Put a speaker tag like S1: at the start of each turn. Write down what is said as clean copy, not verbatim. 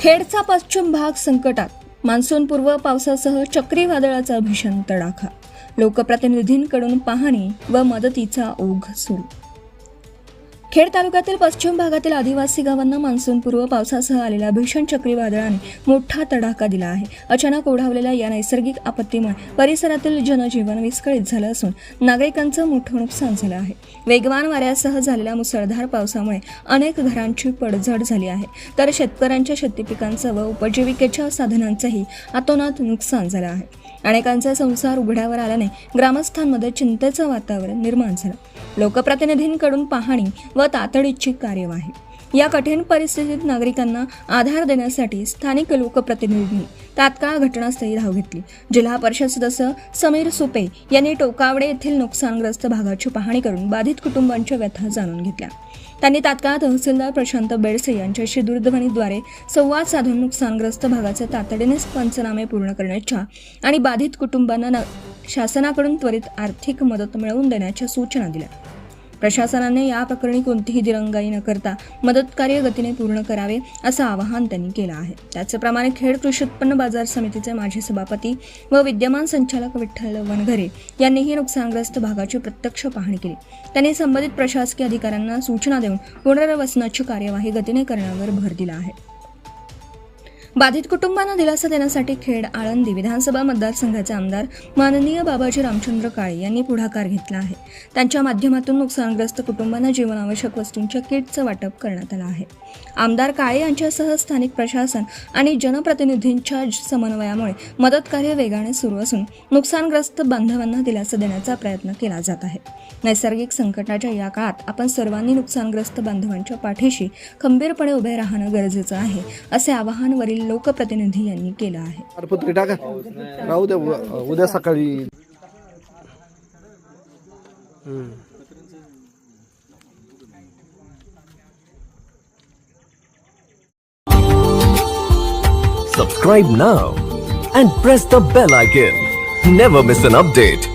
S1: खेडचा पश्चिम भाग संकटात, मान्सूनपूर्व पावसासह चक्रीवादळाचा भीषण तडाखा, लोकप्रतिनिधींकडून पाहणी व मदतीचा ओघ सुरू. खेड तालुक्यातील पश्चिम भागातील आदिवासी गावांना मान्सूनपूर्व पावसासह आलेल्या भीषण चक्रीवादळाने मोठा तडाखा दिला आहे. अचानक ओढावलेल्या या नैसर्गिक आपत्तीमुळे परिसरातील जनजीवन विस्कळीत झालं असून नागरिकांचं मोठं नुकसान झालं आहे. वेगवान वाऱ्यासह झालेल्या मुसळधार पावसामुळे अनेक घरांची पडझड झाली आहे, तर शेतकऱ्यांच्या शेती पिकांचं व उपजीविकेच्या साधनांचंही अतोनात नुकसान झालं आहे. अनेकांचा संसार उघड्यावर आल्याने ग्रामस्थांमध्ये चिंतेचं वातावरण निर्माण झालं. लोकप्रतिनिधींकडून पाहणी व तातडीची कार्यवाही. या कठीण परिस्थितीत नागरिकांना आधार देण्यासाठी स्थानिक लोकप्रतिनिधींनी तात्काळ घटनास्थळी धाव घेतली. जिल्हा परिषद सदस्य समीर सुपे यांनी टोकावडे येथील नुकसानग्रस्त भागाची पाहणी करून बाधित कुटुंबांच्या व्यथा जाणून घेतल्या. त्यांनी तात्काळ तहसीलदार प्रशांत बेडसे यांच्याशी दूरध्वनीद्वारे संवाद साधून नुकसानग्रस्त भागाचे तातडीने पंचनामे पूर्ण करण्याच्या आणि बाधित कुटुंबांना शासनाकडून त्वरित आर्थिक मदत मिळवून देण्याच्या सूचना दिल्या. प्रशासनाने या प्रकरणी कोणतीही दिरंगाई न करता मदतकार्य गतीने पूर्ण करावे असं आवाहन त्यांनी केलं आहे. त्याचप्रमाणे खेड कृषी उत्पन्न बाजार समितीचे माजी सभापती व विद्यमान संचालक विठ्ठल वनघरे यांनीही नुकसानग्रस्त भागाची प्रत्यक्ष पाहणी केली. त्यांनी संबंधित प्रशासकीय अधिकाऱ्यांना सूचना देऊन पुनर्वसनाची कार्यवाही गतीने करण्यावर भर दिला आहे. बाधित कुटुंबांना दिलासा देण्यासाठी खेड आळंदी विधानसभा मतदारसंघाचे आमदार माननीय बाबाजी रामचंद्र काळे यांनी पुढाकार घेतला आहे. त्यांच्या माध्यमातून नुकसानग्रस्त कुटुंबांना जीवनावश्यक वस्तूंच्या किटचं वाटप करण्यात आलं आहे. आमदार काळे यांच्यासह स्थानिक प्रशासन आणि जनप्रतिनिधींच्या समन्वयामुळे मदत कार्य वेगाने सुरू असून नुकसानग्रस्त बांधवांना दिलासा देण्याचा प्रयत्न केला जात आहे. नैसर्गिक संकटाच्या या काळात आपण सर्वांनी नुकसानग्रस्त बांधवांच्या पाठीशी खंबीरपणे उभे राहणं गरजेचं आहे, असे आवाहन वरील लोकप्रतिनिधी यांनी केलं आहे.
S2: राहू द्या, उद्या सकाळी
S3: Subscribe now and press the bell icon. Never miss an update.